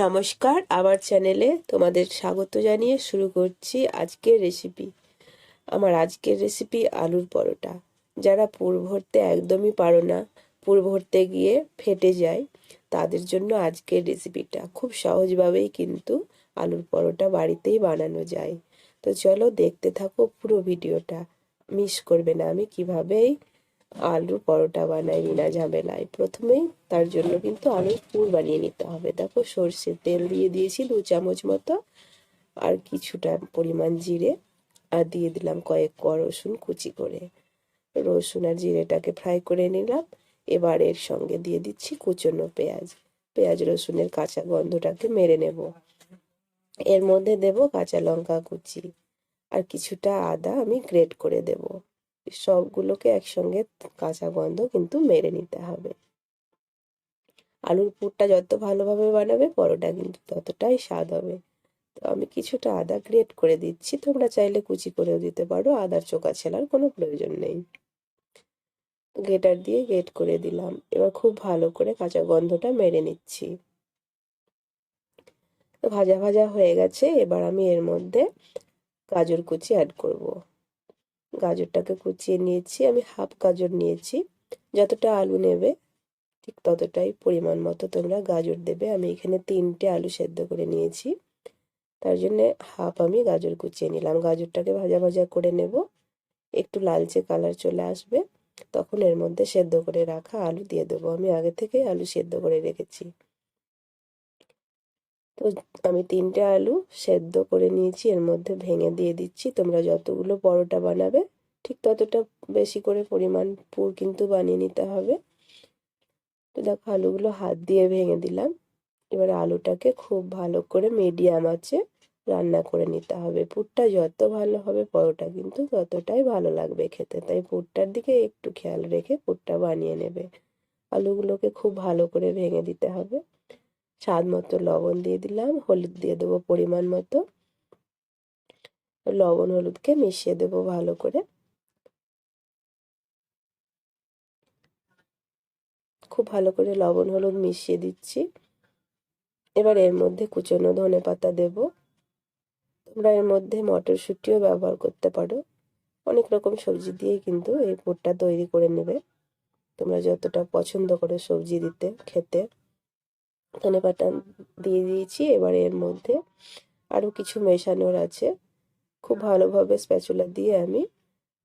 নমস্কার, আমার চ্যানেলে তোমাদের স্বাগত জানিয়ে শুরু করছি আজকের রেসিপি। আমার আজকের রেসিপি আলুর পরোটা। যারা পুর ভরতে একদমই পারো না, পুর ভরতে গিয়ে ফেটে যায়, তাদের জন্য আজকের রেসিপিটা খুব সহজভাবেই কিন্তু আলুর পরোটা বাড়িতেই বানানো যায়। তো চলো দেখতে থাকো পুরো ভিডিওটা, মিস করবে না আমি কিভাবেই আলুর পরোটা বানাই বিনা ঝামেলায়। প্রথমেই তার জন্য কিন্তু আলুর পুর বানিয়ে নিতে হবে। দেখো, সর্ষের তেল দিয়ে দিয়েছি 2 চামচ মতো, আর কিছুটা পরিমাণ জিরে, আর দিয়ে দিলাম কয়েক কোয়া রসুন কুচি করে। রসুন আর জিরেটাকে ফ্রাই করে নিলাম। এবার এর সঙ্গে দিয়ে দিচ্ছি কুচনো পেঁয়াজ। পেঁয়াজ রসুনের কাঁচা গন্ধটাকে মেরে নেব। এর মধ্যে দেব কাঁচা লঙ্কা কুচি, আর কিছুটা আদা আমি গ্রেট করে দেব। সবগুলোকে একসঙ্গে কাঁচা গন্ধ কিন্তু মেরে নিতে হবে। আলুর পুরটা যত ভালোভাবে বানাবে, পরোটা কিন্তু ততটাই স্বাদ হবে। তো আমি কিছুটা আদা গ্রেট করে দিচ্ছি, তোমরা চাইলে কুচি করেও দিতে পারো, আদার চোকা ছেলার কোনো প্রয়োজন নেই। গ্রেটার দিয়ে গ্রেট করে দিলাম। এবার খুব ভালো করে কাঁচা গন্ধটা মেরে নিচ্ছি। তো ভাজা ভাজা হয়ে গেছে। এবার আমি এর মধ্যে গাজর কুচি অ্যাড করব। গাজরটাকে কুচিয়ে নিয়েছি, আমি হাফ গাজর নিয়েছি। যতটা আলু নেবে ঠিক ততটাই পরিমাণ মতো তোমরা গাজর দেবে। আমি এখানে 3টে আলু সেদ্ধ করে নিয়েছি, তার জন্য হাফ আমি গাজর কুচিয়ে নিলাম। গাজরটাকে ভাজা ভাজা করে নেব। একটু লালচে কালার চলে আসবে, তখন এর মধ্যে সেদ্ধ করে রাখা আলু দিয়ে দেবো। আমি আগে থেকেই আলু সেদ্ধ করে রেখেছি। তো আমি 3টে আলু সেদ্ধ করে নিয়েছি, এর মধ্যে ভেঙে দিয়ে দিচ্ছি। তোমরা যতগুলো পরোটা বানাবে ঠিক ততটা বেশি করে পরিমাণ পুর কিন্তু বানিয়ে নিতে হবে। তো দেখো, আলুগুলো হাত দিয়ে ভেঙে দিলাম। এবার আলুটাকে খুব ভালো করে মিডিয়াম আঁচে রান্না করে নিতে হবে। পুরটা যত ভালো হবে পরোটা কিন্তু ততটাই ভালো লাগবে খেতে, তাই পুরটার দিকে একটু খেয়াল রেখে পুরটা বানিয়ে নেবে। আলুগুলোকে খুব ভালো করে ভেঙে দিতে হবে। স্বাদ মতো লবণ দিয়ে দিলাম, হলুদ দিয়ে দেবো পরিমাণ মতো। লবণ হলুদকে মিশিয়ে দেবো ভালো করে। খুব ভালো করে লবণ হলুদ মিশিয়ে দিচ্ছি। এবার এর মধ্যে কুচনো ধনেপাতা দেবো। তোমরা এর মধ্যে মটরশুঁটিও ব্যবহার করতে পারো। অনেক রকম সবজি দিয়েই কিন্তু এই পুরটা তৈরি করে নেবে, তোমরা যতটা পছন্দ করো সবজি দিতে খেতে। ধনেপাতা দিয়ে দিয়েছি। এবার এর মধ্যে আরও কিছু মেশানোর আছে। খুব ভালোভাবে স্প্যাচুলা দিয়ে আমি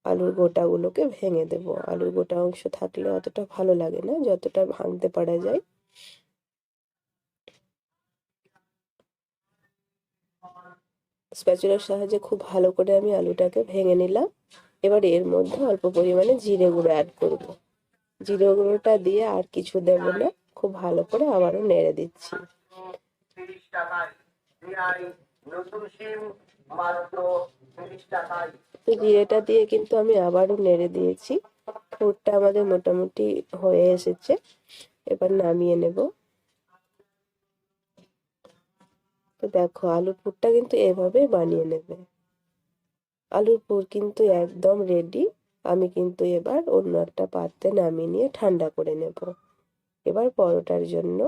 আলুর গোটাগুলোকে ভেঙে দেবো। আলুর গোটা অংশ থাকলে অতটা ভালো লাগে না, যতটা ভাঙতে পারা যায়। স্প্যাচুলার সাহায্যে খুব ভালো করে আমি আলুটাকে ভেঙে নিলাম। এবার এর মধ্যে অল্প পরিমাণে জিরে গুঁড়ো অ্যাড করব। জিরে গুঁড়োটা দিয়ে আর কিছু দেব না, খুব ভালো করে আবারও নেড়ে দিচ্ছি। তো জিরেটা দিয়ে কিন্তু আমি আবারও নেড়ে দিয়েছি। পুরটা আমাদের মোটামুটি হয়ে এসেছে, এবার নামিয়ে নেব। তো দেখো, আলুর পুরটা কিন্তু এভাবে বানিয়ে নেবে। আলুর পুর কিন্তু একদম রেডি। আমি কিন্তু এবার অন্য একটা পাত্রে নামিয়ে নিয়ে ঠান্ডা করে নেব। এবার পরোটার জন্য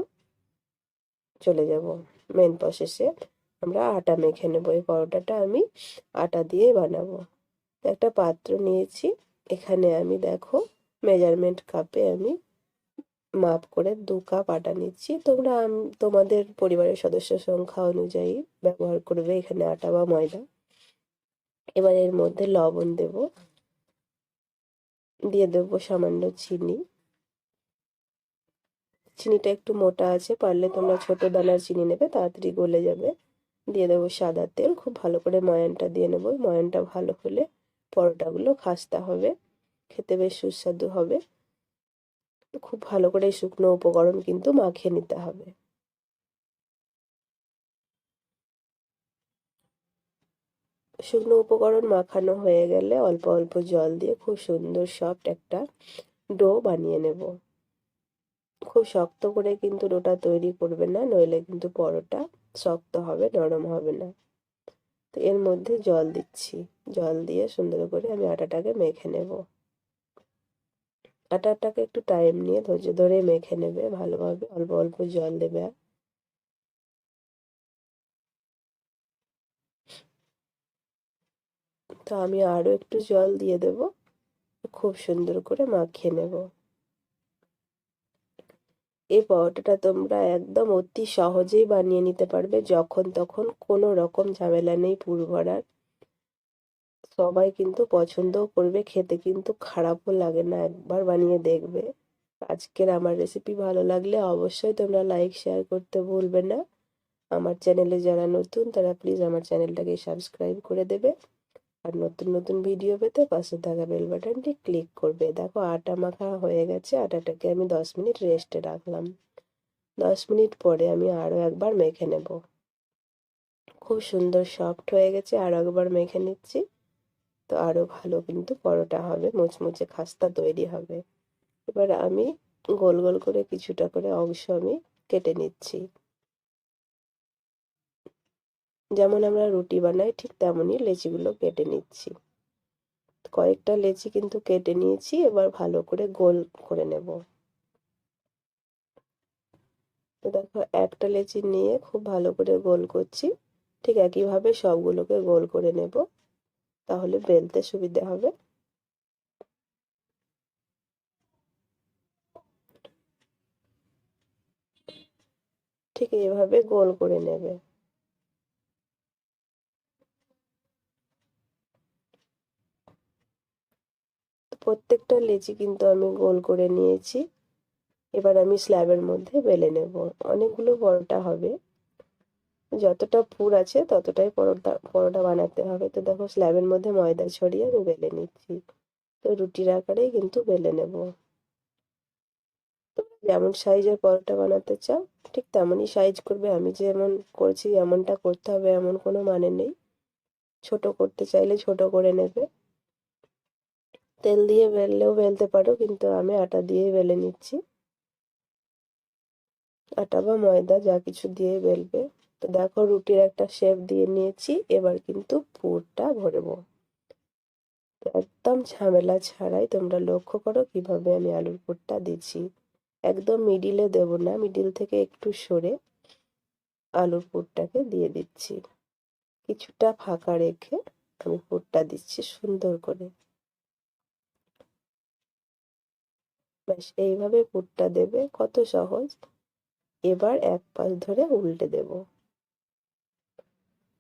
চলে যাব মেন প্রসেসে। আমরা আটা মেখে নেব। এই পরোটাটা আমি আটা দিয়ে বানাবো। একটা পাত্র নিয়েছি, এখানে আমি দেখো মেজারমেন্ট কাপে আমি মাপ করে 2 কাপ আটা নিচ্ছি। তোমরা তোমাদের পরিবারের সদস্য সংখ্যা অনুযায়ী ব্যবহার করবে এখানে আটা বা ময়দা। এবার এর মধ্যে লবণ দেব, দিয়ে দেবো সামান্য চিনি। চিনিটা একটু মোটা আছে, পারলে তোমরা ছোট দানার চিনি নেবে, তাড়াতাড়ি গলে যাবে। দিয়ে দেবো সাদা তেল। খুব ভালো করে ময়ানটা দিয়ে নেবো। ময়ানটা ভালো হলে পরোটাগুলো খাস্তা হবে, খেতে বেশ সুস্বাদু হবে। খুব ভালো করে শুকনো উপকরণ কিন্তু মাখিয়ে নিতে হবে। শুকনো উপকরণ মাখানো হয়ে গেলে অল্প অল্প জল দিয়ে খুব সুন্দর সফট একটা ডো বানিয়ে নেব। খুব শক্ত করে কিন্তু ডোটা তৈরি করবে না, নইলে কিন্তু পরোটা শক্ত হবে, নরম হবে না। তো এর মধ্যে জল দিচ্ছি। জল দিয়ে সুন্দর করে আমি আটাটাকে মেখে নেব। আটাটাকে একটু টাইম নিয়ে ধৈর্য ধরে মেখে নেবে ভালোভাবে। অল্প অল্প জল দেবে। তো আমি আরও একটু জল দিয়ে দেব, খুব সুন্দর করে মাখিয়ে নেব। এই পরোটাটা তোমরা একদম অতি সহজেই বানিয়ে নিতে পারবে, যখন তখন, কোনো রকম ঝামেলা নেই পুর ভরার। সবাই কিন্তু পছন্দও করবে, খেতে কিন্তু খারাপও লাগে না, একবার বানিয়ে দেখবে। আজকের আমার রেসিপি ভালো লাগলে অবশ্যই তোমরা লাইক শেয়ার করতে ভুলবে না। আমার চ্যানেলে যারা নতুন তারা প্লিজ আমার চ্যানেলটাকে সাবস্ক্রাইব করে দেবে। আর নতুন নতুন ভিডিও পেতে পাশে থাকা বেল বাটনটি ক্লিক করবে। দেখো আটা মাখা হয়ে গেছে, আটাটাকে আমি 10 মিনিট রেস্টে রাখলাম। 10 মিনিট পরে আমি আরও একবার মেখে নেব। খুব সুন্দর সফট হয়ে গেছে, আরও একবার মেখে নিচ্ছি। তো আরও ভালো কিন্তু পরোটা হবে, মুচমুচে খাস্তা তৈরি হবে। এবার আমি গোল গোল করে কিছুটা করে অংশ আমি কেটে নিচ্ছি। যেমন আমরা রুটি বানাই ঠিক তেমনই লেচিগুলো কেটে নিচ্ছি। কয়েকটা লেচি কিন্তু কেটে নিয়েছি, এবার ভালো করে গোল করে নেব। তো দেখো একটা লেচি নিয়ে খুব ভালো করে গোল করছি, ঠিক একইভাবে সবগুলোকে গোল করে নেব, তাহলে বেলতে সুবিধে হবে। ঠিক এইভাবে গোল করে নেবে। প্রত্যেকটা লেচি কিন্তু আমি গোল করে নিয়েছি। এবার আমি স্ল্যাবের মধ্যে বেলে নেব। অনেকগুলো পরোটা হবে, যতটা পুর আছে ততটাই পরোটা পরোটা বানাতে হবে। তো দেখো স্ল্যাবের মধ্যে ময়দা ছড়িয়ে আমি বেলে নিচ্ছি। তো রুটির আকারেই কিন্তু বেলে নেব। তোমরা যেমন সাইজের পরোটা বানাতে চাও ঠিক তেমনই সাইজ করবে। আমি যেমন করছি এমনটা করতে হবে এমন কোনো মানে নেই। ছোট করতে চাইলে ছোট করে নেবে। তেল দিয়ে বেললেও বেলতে পারো, কিন্তু আমি আটা দিয়েই বেলে নিচ্ছি। আটা বা ময়দা যা কিছু দিয়ে বেলবে। তো দেখো রুটির একটা শেপ দিয়ে নিয়েছি, এবার কিন্তু পুরটা ভরবো। একদম ঝামেলা ছাড়াই তোমরা লক্ষ্য করো কিভাবে আমি আলুর পুরটা দিচ্ছি। একদম মিডিলে দেব না, মিডিল থেকে একটু সরে আলুর পুরটাকে দিয়ে দিচ্ছি। কিছুটা ফাঁকা রেখে আমি পুরটা দিচ্ছি সুন্দর করে। ব্যাস এইভাবে পুরটা দেবে, কত সহজ। এবার এক পাশ ধরে উল্টে দেব।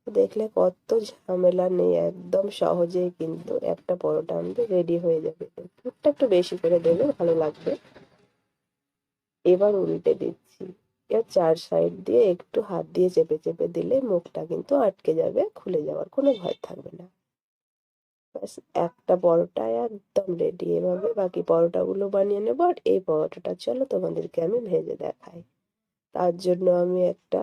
দেখলে কত ঝামেলা নেই, একদম সহজেই কিন্তু একটা পরোটা আমাদের রেডি হয়ে যাবে। পুরটা একটু বেশি করে দেবে, ভালো লাগবে। এবার উল্টে দিচ্ছি। এর চার সাইড দিয়ে একটু হাত দিয়ে চেপে চেপে দিলে মুখটা কিন্তু আটকে যাবে, খুলে যাওয়ার কোনো ভয় থাকবে না। ব্যাস একটা পরোটা একদম রেডি। এভাবে বাকি পরোটাগুলো বানিয়ে নেবো। আর এই পরোটাটা চলো তোমাদেরকে আমি ভেজে দেখাই। তার জন্য আমি একটা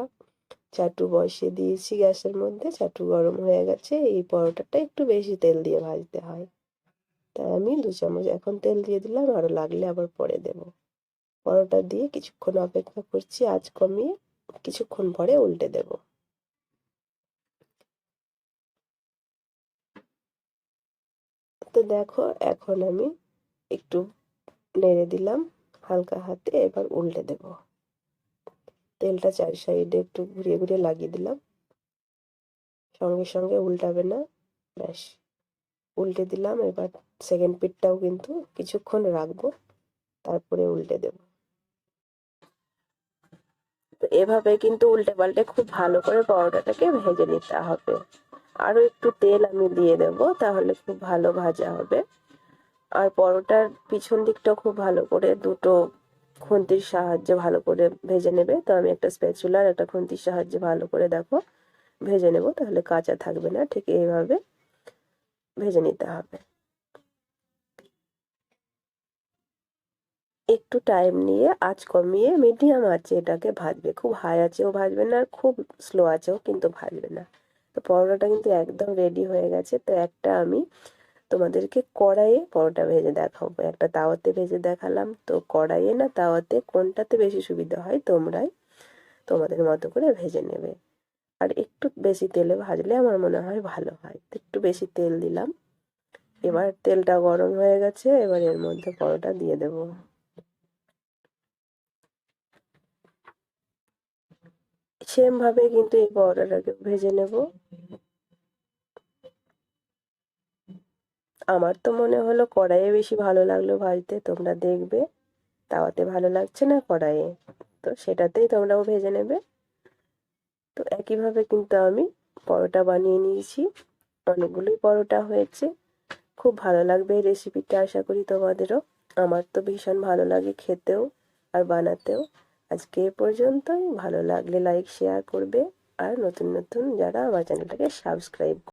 চাটু বসিয়ে দিয়েছি গ্যাসের মধ্যে, চাটু গরম হয়ে গেছে। এই পরোটাটা একটু বেশি তেল দিয়ে ভাজতে হয়, তাই আমি 2 চামচ এখন তেল দিয়ে দিলাম, আরো লাগলে আবার পরে দেবো। পরোটা দিয়ে কিছুক্ষণ অপেক্ষা করছি আঁচ কমিয়ে, কিছুক্ষণ পরে উল্টে দেব। তো দেখো এখন আমি একটু নেড়ে দিলাম হালকা হাতে, এবার উল্টে দেব। তেলটা চার সাইডে একটু ঘুরিয়ে ঘুরিয়ে লাগিয়ে দিলাম, সঙ্গে সঙ্গে উল্টাবে না। ব্যাস উল্টে দিলাম। এবার সেকেন্ড পিঠটাও কিন্তু কিছুক্ষণ রাখবো, তারপরে উল্টে দেব। তো এভাবে কিন্তু উল্টে পাল্টে খুব ভালো করে পরোটাটাকে ভেজে নিতে হবে। আরো একটু তেল আমি দিয়ে দেব, তাহলে খুব ভালো ভাজা হবে। আর পরোটার পিছন দিকটা খুব ভালো করে দুটো খুন্তির সাহায্যে ভালো করে ভেজে নেবে। তো আমি একটা স্প্যাচুলা আর একটা খুন্তির সাহায্যে ভালো করে দেখো ভেজে নেব, তাহলে কাঁচা থাকবে না। ঠিক এইভাবে ভেজে নিতে হবে। একটু টাইম নিয়ে আঁচ কমিয়ে মিডিয়াম আঁচে এটাকে ভাজবে, খুব হাই আঁচেও ভাজবে না আর খুব স্লো আঁচেও কিন্তু ভাজবে না। তো পরোটাটা কিন্তু একদম রেডি হয়ে গেছে। তো একটা আমি তোমাদেরকে কড়াইয়ে পরোটা ভেজে দেখাবো, একটা তাওয়াতে ভেজে দেখালাম। তো কড়াইয়ে না তাওয়াতে কোনটাতে বেশি সুবিধা হয় তোমরাই তোমাদের মতো করে ভেজে নেবে। আর একটু বেশি তেলে ভাজলে আমার মনে হয় ভালো হয়। তো একটু বেশি তেল দিলাম। এবার তেলটা গরম হয়ে গেছে, এবার এর মধ্যে পরোটা দিয়ে দেবো। সেম ভাবে কিন্তু এই পরোটাটাকে ভেজে নেব। আমার তো মনে হলো কড়াইয়ে বেশি ভালো লাগলো ভাজতে, তোমরা দেখবে তাওয়াতে ভালো লাগছে না কড়াইয়ে, তো সেটাতেই তোমরাও ভেজে নেবে। তো একইভাবে কিন্তু আমি পরোটা বানিয়ে নিয়েছি, অনেকগুলোই পরোটা হয়েছে। খুব ভালো লাগবে এই রেসিপিটা, আশা করি তোমাদেরও। আমার তো ভীষণ ভালো লাগে খেতেও আর বানাতেও। আজকে এ পর্যন্তই। ভালো লাগলে লাইক শেয়ার করবে, আর নতুন নতুন যারা আমার চ্যানেলটাকে সাবস্ক্রাইব